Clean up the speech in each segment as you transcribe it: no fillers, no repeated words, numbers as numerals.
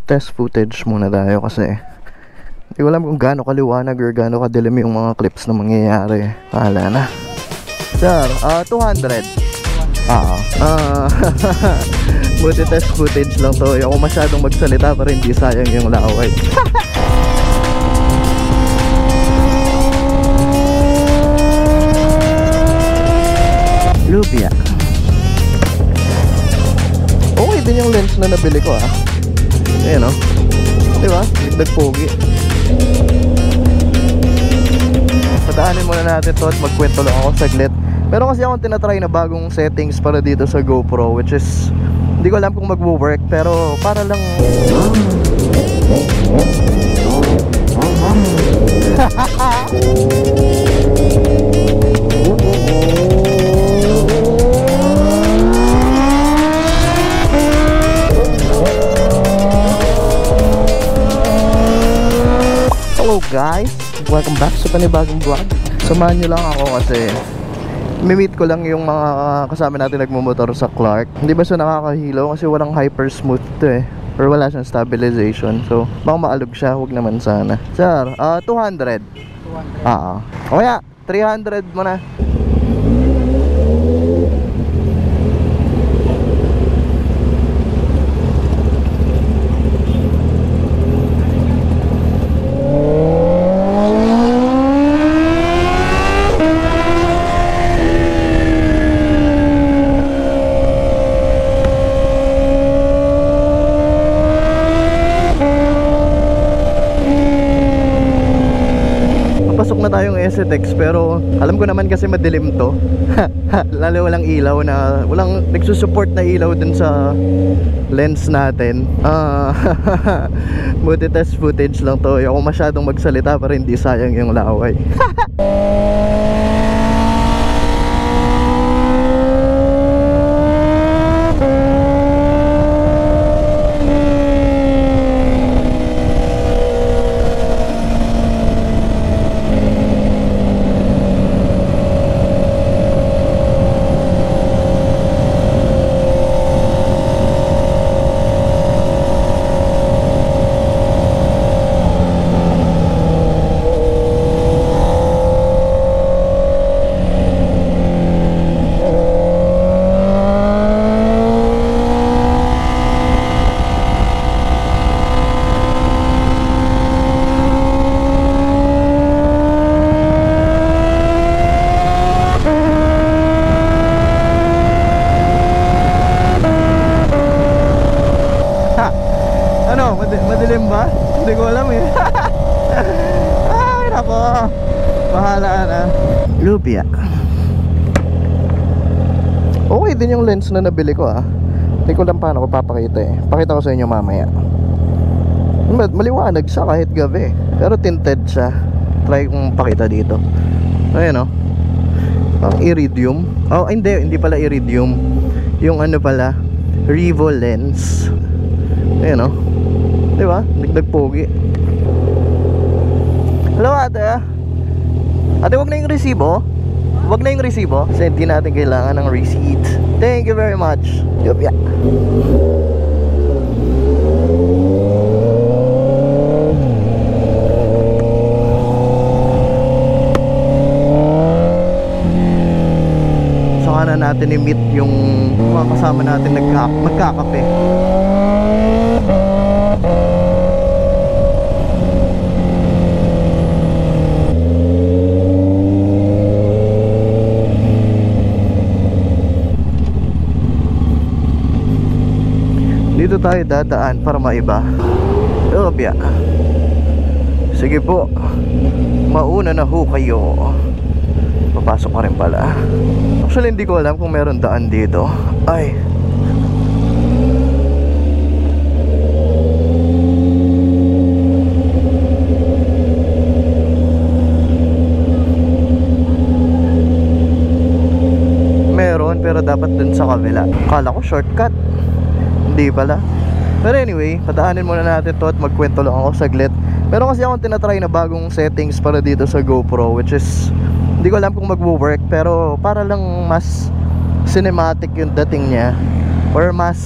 Test footage muna tayo kasi hindi ko alam kung gaano kaliwanag or gaano kadilim yung mga clips na mangyayari. Pahala na. Sir, 200. Buti test footage lang to. Ako masyadong magsalita para hindi sayang yung laway. Lubia. Okay din yung lens na nabili ko Ayan diba? Nagpogi. Padaanin muna natin to at magkwento lang ako saglit. Meron kasi akong tinatry na bagong settings para dito sa GoPro, which is hindi ko alam kung mag-work pero para lang Hello guys, welcome back sa panibagong vlog. Samahan nyo lang ako kasi mi-meet ko lang yung mga kasama natin nagmumotor sa Clark. Hindi ba siya nakakahilo kasi walang hyper smooth to or wala siyang stabilization. So baka maalog siya, huwag naman sana. Sir, 200. O kaya 300 mo na. Pasok na tayong STX pero alam ko naman kasi madilim to. Lalo walang ilaw na walang nagsusupport na ilaw dun sa lens natin. Buti test footage lang to. Ako masyadong magsalita para hindi sayang yung laway. Madilim ba? Hindi ko alam Ay nako, bahala na. Lubia. Okay din yung lens na nabili ko Hindi ko lang paano ko papakita Pakita ko sa inyo mamaya. Maliwanag siya kahit gabi pero tinted siya. Try kong pakita dito. Ayan ang iridium. Hindi pala iridium. Yung ano pala, Revo lens. Ayan diba? Nagpogi. Hello ate. Ate, wag na yung resibo. Wag na yung resibo kasi hindi natin kailangan ng receipt. Thank you very much. Yup, yeah. Saka na natin i-meet yung mga kasama natin magkakape. Dito tayo dadaan para maiba. Lubia. Sige po, mauna na ho kayo. Papasok ka rin pala. Actually hindi ko alam kung meron daan dito. Ay, meron pero dapat dun sa kabila. Akala ko shortcut, hindi pala. Pero anyway, padaanin muna natin to at magkwento lang ako saglit. Meron kasi akong tinatry na bagong settings para dito sa GoPro, which is hindi ko alam kung mag-work pero para lang mas cinematic yung dating niya or mas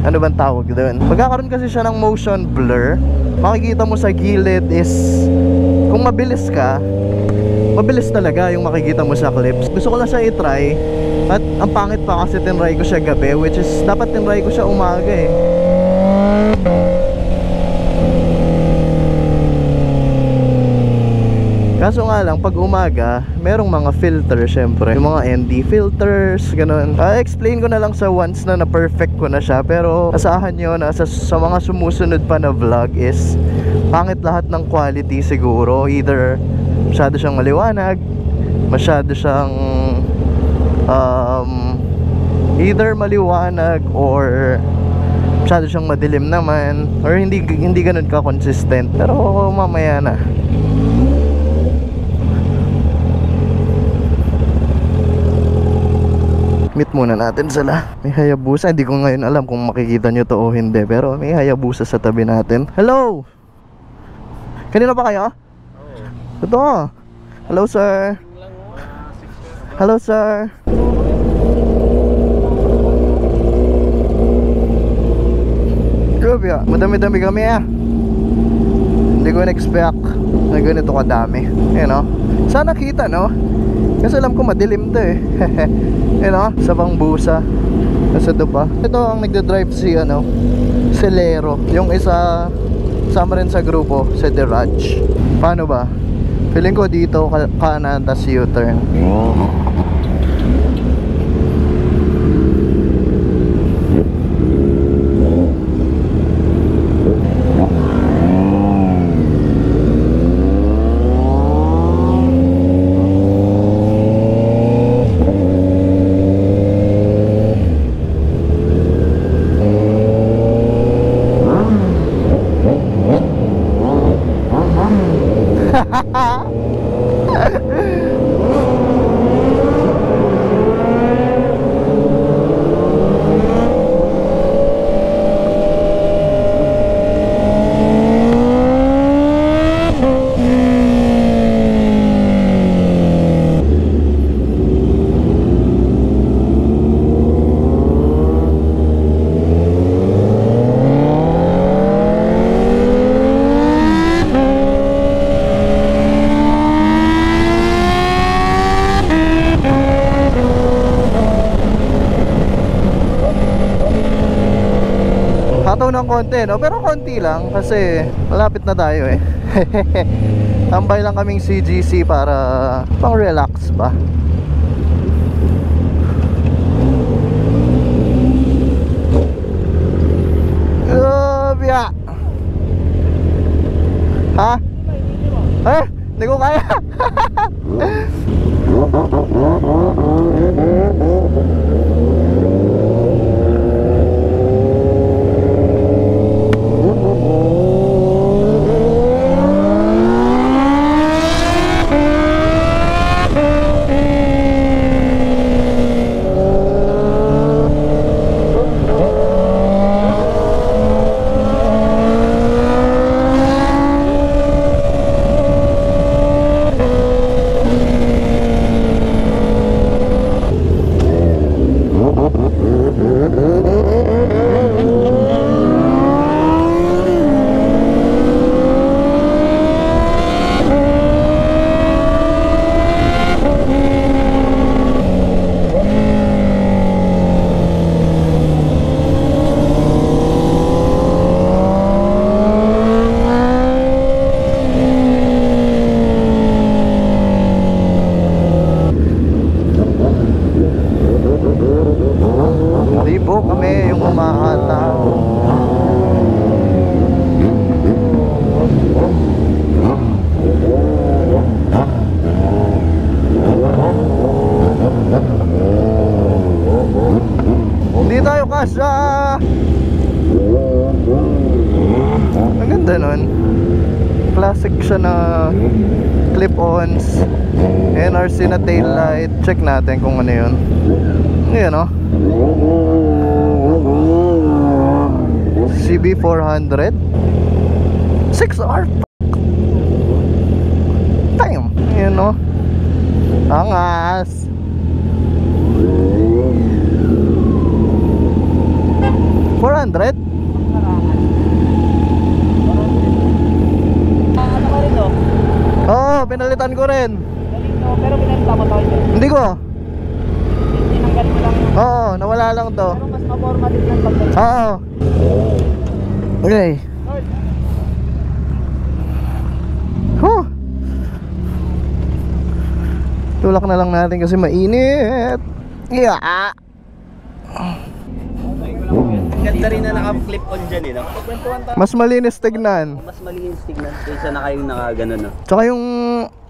ano bang tawag doon? Magkakaroon kasi siya ng motion blur. Makikita mo sa gilid is, kung mabilis ka, mabilis talaga yung makikita mo sa clips. Gusto ko lang siya i-try. At ang pangit pa kasi tinry ko siya gabi, which is dapat tinry ko siya umaga eh. Kaso nga lang, pag umaga, merong mga filter syempre. Yung mga ND filters, ganun. Explain ko na lang sa once na na-perfect ko na siya. Pero asahan nyo na sa mga sumusunod pa na vlog is pangit lahat ng quality siguro. Either masyado siyang maliwanag, masyado siyang either maliwanag or masyado siyang madilim naman, or hindi ganun ka consistent. Pero mamaya na. Meet muna natin sila. May Hayabusa. Hindi ko ngayon alam kung makikita nyo to o hindi, pero may Hayabusa sa tabi natin. Hello! Kanina pa kayo? Oo. Ito. Hello sir. Hello sir. Grabe ah. Madami-dami kami ah. Hindi ko na-expect na ganito kadami. Ayan o. Sana kita no? Kasi alam ko madilim to eh. You know, sa Pangbusa. Nasa pa. Ito ang nagdadrive si ano, si Lero. Yung isa sama rin sa grupo, si Deraj. Paano ba? Feeling ko dito kanan tas U-turn. Hataw ng konti no, pero konti lang kasi malapit na tayo eh. Tambay lang kaming CGC para pang relax ba. Biya. Ha? Hindi ko kaya. Libo kami yung umahataw. Hindi tayo kasya. Ang ganda nun. Classic siya na clip-ons, NRC na tail light. Check natin kung ano yun. Ayan o, CB400 6R. Damn. Ayan o, angas. 400? Ano ka rin, no? Oo, pinalitan ko rin. Galing, no? Pero pinalitan mo to. Hindi ko. Tinanggal mo lang. Oo, nawala lang to. Pero mas ma-formative ng pagdating. Oo. Okay. Huh. Tulak na lang natin kasi mainit. Yeah. Ganda rin na naka-clip on dyan, eh, no? Mas malinis tignan. Mas malinis tignan kaysa na kayong nakaganon, no? Tsaka yung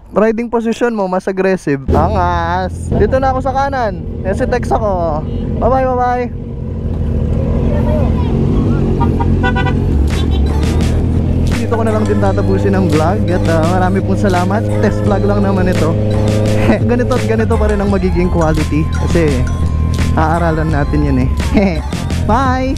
riding position mo mas aggressive. Angas. Dito na ako sa kanan. Si Tex ako. Bye bye, bye bye. Dito ko na lang din tatapusin ang vlog. At marami pong salamat. Test vlog lang naman ito. Ganito at ganito pa rin ang magiging quality. Kasi aaralan natin yun eh. Bye.